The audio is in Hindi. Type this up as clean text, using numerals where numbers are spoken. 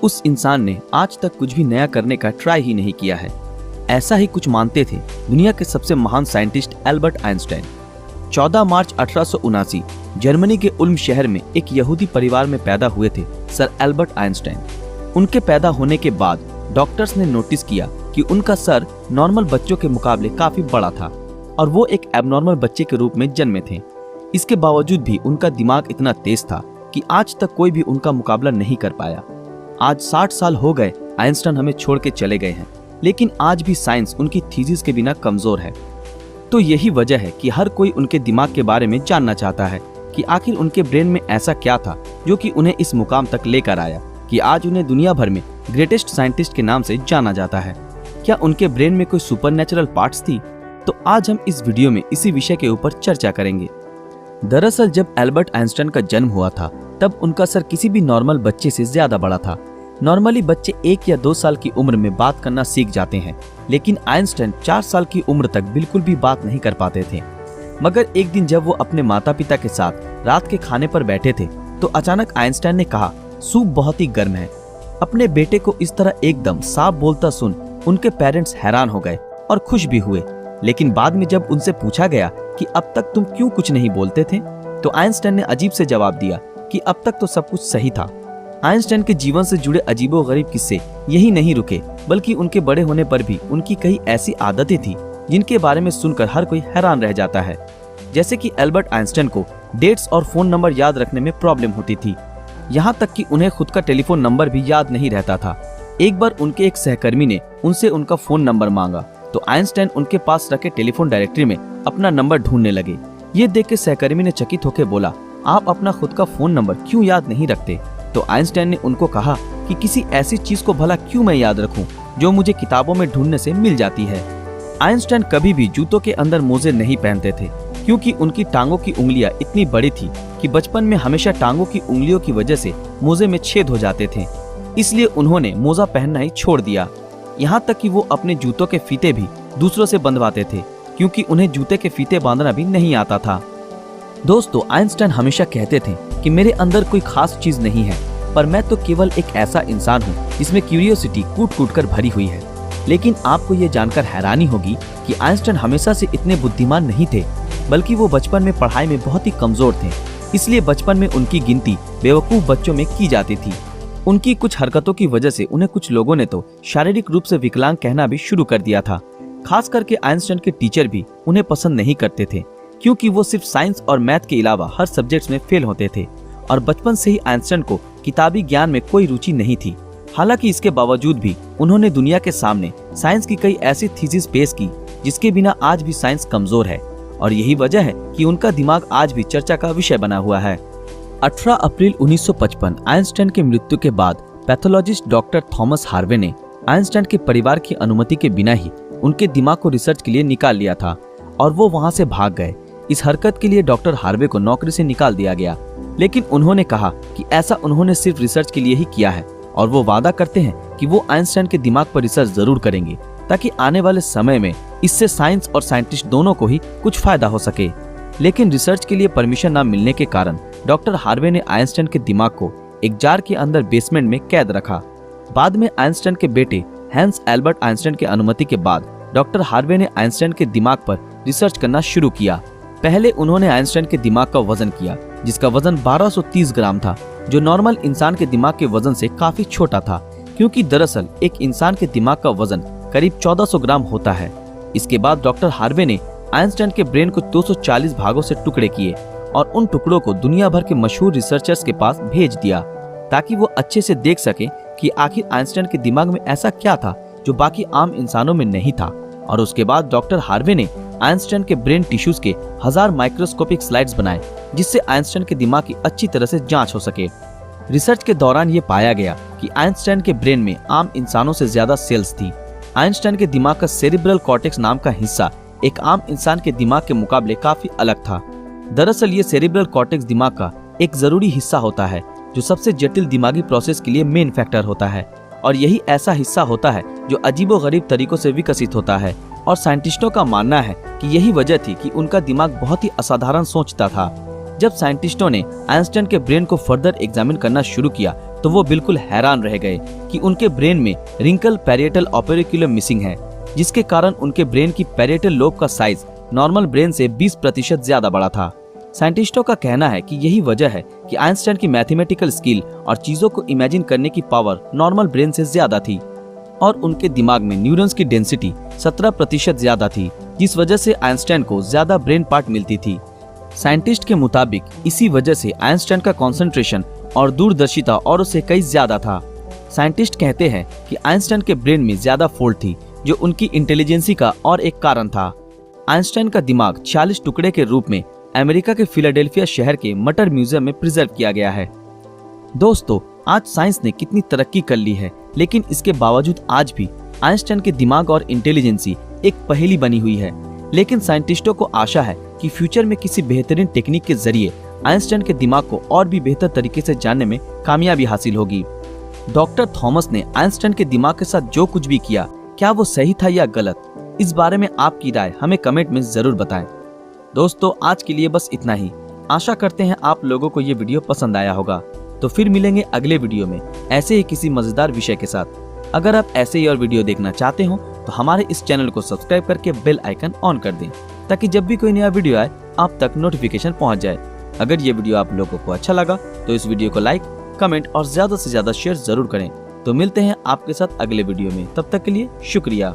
उस इंसान ने आज तक कुछ भी नया करने का ट्राई ही नहीं किया है। ऐसा ही कुछ मानते थे दुनिया के सबसे महान साइंटिस्ट एल्बर्ट आइंस्टाइन। 14 मार्च 1879 जर्मनी के उल्म शहर में एक यहूदी परिवार में पैदा हुए थे सर एल्बर्ट आइंस्टाइन। उनके पैदा होने के बाद डॉक्टर्स ने नोटिस किया कि उनका सर नॉर्मल बच्चों के मुकाबले काफी बड़ा था और वो एक एबनॉर्मल बच्चे के रूप में जन्मे थे। इसके बावजूद भी उनका दिमाग इतना तेज था कि आज तक कोई भी उनका मुकाबला नहीं कर पाया। आज 60 साल हो गए आइंस्टाइन हमें छोड़ के चले गए हैं, लेकिन आज भी साइंस उनकी थीसिस के बिना कमजोर है। तो यही वजह है कि हर कोई उनके दिमाग के बारे में जानना चाहता है कि आखिर उनके ब्रेन में ऐसा क्या था जो कि उन्हें इस मुकाम तक लेकर आया कि आज उन्हें दुनिया भर में ग्रेटेस्ट साइंटिस्ट के नाम से जाना जाता है। क्या उनके ब्रेन में कोई सुपरनैचुरल पार्ट्स थी? तो आज हम इस वीडियो में इसी विषय के ऊपर चर्चा करेंगे। दरअसल जब एल्बर्ट आइंस्टाइन का जन्म हुआ था तब उनका सर किसी भी नॉर्मल बच्चे से ज्यादा बड़ा था। नॉर्मली बच्चे 1 या 2 साल की उम्र में बात करना सीख जाते हैं, लेकिन आइंस्टाइन 4 साल की उम्र तक बिल्कुल भी बात नहीं कर पाते थे। मगर एक दिन जब वो अपने माता पिता के साथ रात के खाने पर बैठे थे तो अचानक आइंस्टाइन ने कहा, सूप बहुत ही गर्म है। अपने बेटे को इस तरह एकदम साफ बोलता सुन उनके पेरेंट्स हैरान हो गए और खुश भी हुए। लेकिन बाद में जब उनसे पूछा गया कि अब तक तुम क्यों कुछ नहीं बोलते थे, तो आइंस्टाइन ने अजीब से जवाब दिया कि अब तक तो सब कुछ सही था। आइंस्टाइन के जीवन से जुड़े अजीबोगरीब किस्से यही नहीं रुके, बल्कि उनके बड़े होने पर भी उनकी कई ऐसी आदतें थी जिनके बारे में सुनकर हर कोई हैरान रह जाता है। जैसे कि एल्बर्ट आइंस्टाइन को डेट्स और फोन नंबर याद रखने में प्रॉब्लम होती थी, यहाँ तक कि उन्हें खुद का टेलीफोन नंबर भी याद नहीं रहता था। एक बार उनके एक सहकर्मी ने उनसे उनका फोन नंबर मांगा तो आइंस्टाइन उनके पास रखे टेलीफोन डायरेक्टरी में अपना नंबर ढूंढने लगे। ये देख के सहकर्मी ने चकित होकर बोला, आप अपना खुद का फोन नंबर क्यों याद नहीं रखते? तो आइंस्टाइन ने उनको कहा कि किसी ऐसी चीज को भला क्यों मैं याद रखूं जो मुझे किताबों में ढूंढने से मिल जाती है। आइंस्टाइन कभी भी जूतों के अंदर मोजे नहीं पहनते थे क्योंकि उनकी टांगों की उंगलियां इतनी बड़ी थी कि बचपन में हमेशा टांगों की उंगलियों की वजह से मोजे में छेद हो जाते थे। इसलिए उन्होंने मोजा पहनना ही छोड़ दिया। यहाँ तक कि वो अपने जूतों के फीते भी दूसरों से बंधवाते थे क्योंकि उन्हें जूते के फीते बांधना भी नहीं आता था। दोस्तों, आइंस्टाइन हमेशा कहते थे कि मेरे अंदर कोई खास चीज नहीं है, पर मैं तो केवल एक ऐसा इंसान हूँ जिसमें क्यूरियोसिटी कूट कूट कर भरी हुई है। लेकिन आपको ये जानकर हैरानी होगी कि आइंस्टाइन हमेशा से इतने बुद्धिमान नहीं थे, बल्कि वो बचपन में पढ़ाई में बहुत ही कमजोर थे। इसलिए बचपन में उनकी गिनती बेवकूफ बच्चों में की जाती थी। उनकी कुछ हरकतों की वजह से उन्हें कुछ लोगों ने तो शारीरिक रूप से विकलांग कहना भी शुरू कर दिया था। खास करके आइंस्टाइन के टीचर भी उन्हें पसंद नहीं करते थे क्योंकि वो सिर्फ साइंस और मैथ के अलावा हर सब्जेक्ट्स में फेल होते थे और बचपन से ही आइंस्टाइन को किताबी ज्ञान में कोई रुचि नहीं थी। हालांकि इसके बावजूद भी उन्होंने दुनिया के सामने साइंस की कई ऐसी थीसिस पेश की जिसके बिना आज भी साइंस कमजोर है, और यही वजह है कि उनका दिमाग आज भी चर्चा का विषय बना हुआ है। 18 अप्रैल 1955 आइंस्टाइन की मृत्यु के बाद पैथोलॉजिस्ट डॉक्टर थॉमस हार्वे ने आइंस्टाइन के परिवार की अनुमति के बिना ही उनके दिमाग को रिसर्च के लिए निकाल लिया था और वो वहां से भाग गए। इस हरकत के लिए डॉक्टर हार्वे को नौकरी से निकाल दिया गया, लेकिन उन्होंने कहा कि ऐसा उन्होंने सिर्फ रिसर्च के लिए ही किया है और वो वादा करते हैं कि वो आइंस्टाइन के दिमाग पर रिसर्च जरूर करेंगे ताकि आने वाले समय में इससे साइंस और साइंटिस्ट दोनों को ही कुछ फायदा हो सके। लेकिन रिसर्च के लिए परमिशन न मिलने के कारण डॉक्टर हार्वे ने आइंस्टाइन के दिमाग को एक जार के अंदर बेसमेंट में कैद रखा। बाद में आइंस्टाइन के बेटे हैंस एल्बर्ट आइंस्टाइन की अनुमति के बाद डॉक्टर हार्वे ने आइंस्टाइन के दिमाग पर रिसर्च करना शुरू किया। पहले उन्होंने आइंस्टाइन के दिमाग का वजन किया जिसका वजन 1230 ग्राम था, जो नॉर्मल इंसान के दिमाग के वजन से काफी छोटा था क्योंकि दरअसल एक इंसान के दिमाग का वजन करीब 1400 ग्राम होता है। इसके बाद डॉक्टर हार्वे ने आइंस्टाइन के ब्रेन को 240 भागों से टुकड़े किए और उन टुकड़ों को दुनिया भर के मशहूर रिसर्चर्स के पास भेज दिया ताकि वो अच्छे से देख सके कि आखिर आइंस्टाइन के दिमाग में ऐसा क्या था जो बाकी आम इंसानों में नहीं था। और उसके बाद डॉक्टर हार्वे ने आइंस्टाइन के ब्रेन टिश्यूज के 1000 माइक्रोस्कोपिक स्लाइड्स बनाए जिससे आइंस्टाइन के दिमाग की अच्छी तरह से जांच हो सके। रिसर्च के दौरान ये पाया गया कि आइंस्टाइन के ब्रेन में आम इंसानों से ज्यादा सेल्स थी। आइंस्टाइन के दिमाग का सेरिब्रल कॉर्टेक्स नाम का हिस्सा एक आम इंसान के दिमाग के मुकाबले काफी अलग था। दरअसल ये सेरिब्रल कॉर्टेक्स दिमाग का एक जरूरी हिस्सा होता है जो सबसे जटिल दिमागी प्रोसेस के लिए मेन फैक्टर होता है, और यही ऐसा हिस्सा होता है जो अजीबोगरीब तरीकों से विकसित होता है। और साइंटिस्टों का मानना है कि यही वजह थी कि उनका दिमाग बहुत ही असाधारण सोचता था। जब साइंटिस्टों ने आइंस्टाइन के ब्रेन को फर्दर एग्जामिन करना शुरू किया तो वो बिल्कुल हैरान रह गए कि उनके ब्रेन में रिंकल पैरिएटल ओपेरिकुलम मिसिंग है, जिसके कारण उनके ब्रेन की पैरिएटल लोब का साइज नॉर्मल ब्रेन से 20% ज्यादा बड़ा था। साइंटिस्टों का कहना है कि यही वजह है कि आइंस्टाइन की मैथमेटिकल स्किल और चीजों को इमेजिन करने की पावर नॉर्मल ब्रेन से ज्यादा थी, और उनके दिमाग में न्यूरॉन्स की डेंसिटी 17% ज्यादा थी, जिस वजह से आइंस्टाइन को ज्यादा ब्रेन पार्ट मिलती थी। साइंटिस्ट के मुताबिक इसी वजह से आइंस्टाइन का कंसंट्रेशन और दूरदर्शिता औरों से कई ज्यादा था। साइंटिस्ट कहते हैं कि आइंस्टाइन के ब्रेन में ज्यादा फोल्ड थी, जो उनकी इंटेलिजेंसी का और एक कारण था। आइंस्टाइन का दिमाग 46 टुकड़े के रूप में अमेरिका के फिलाडेल्फिया शहर के मटर म्यूजियम में प्रिजर्व किया गया है। दोस्तों, आज साइंस ने कितनी तरक्की कर ली है, लेकिन इसके बावजूद आज भी आइंस्टाइन के दिमाग और इंटेलिजेंसी एक पहेली बनी हुई है। लेकिन साइंटिस्टों को आशा है कि फ्यूचर में किसी बेहतरीन टेक्निक के जरिए आइंस्टाइन के दिमाग को और भी बेहतर तरीके से जानने में कामयाबी हासिल होगी। डॉक्टर थॉमस ने आइंस्टाइन के दिमाग के साथ जो कुछ भी किया, क्या वो सही था या गलत? इस बारे में आपकी राय हमें कमेंट में जरूर बताएं। दोस्तों, आज के लिए बस इतना ही। आशा करते हैं आप लोगों को ये वीडियो पसंद आया होगा। तो फिर मिलेंगे अगले वीडियो में ऐसे ही किसी मजेदार विषय के साथ। अगर आप ऐसे ही और वीडियो देखना चाहते हो तो हमारे इस चैनल को सब्सक्राइब करके बेल आइकन ऑन कर दें, ताकि जब भी कोई नया वीडियो आए आप तक नोटिफिकेशन पहुंच जाए। अगर ये वीडियो आप लोगों को अच्छा लगा तो इस वीडियो को लाइक, कमेंट और ज्यादा से ज्यादा शेयर जरूर करें। तो मिलते हैं आपके साथ अगले वीडियो में, तब तक के लिए शुक्रिया।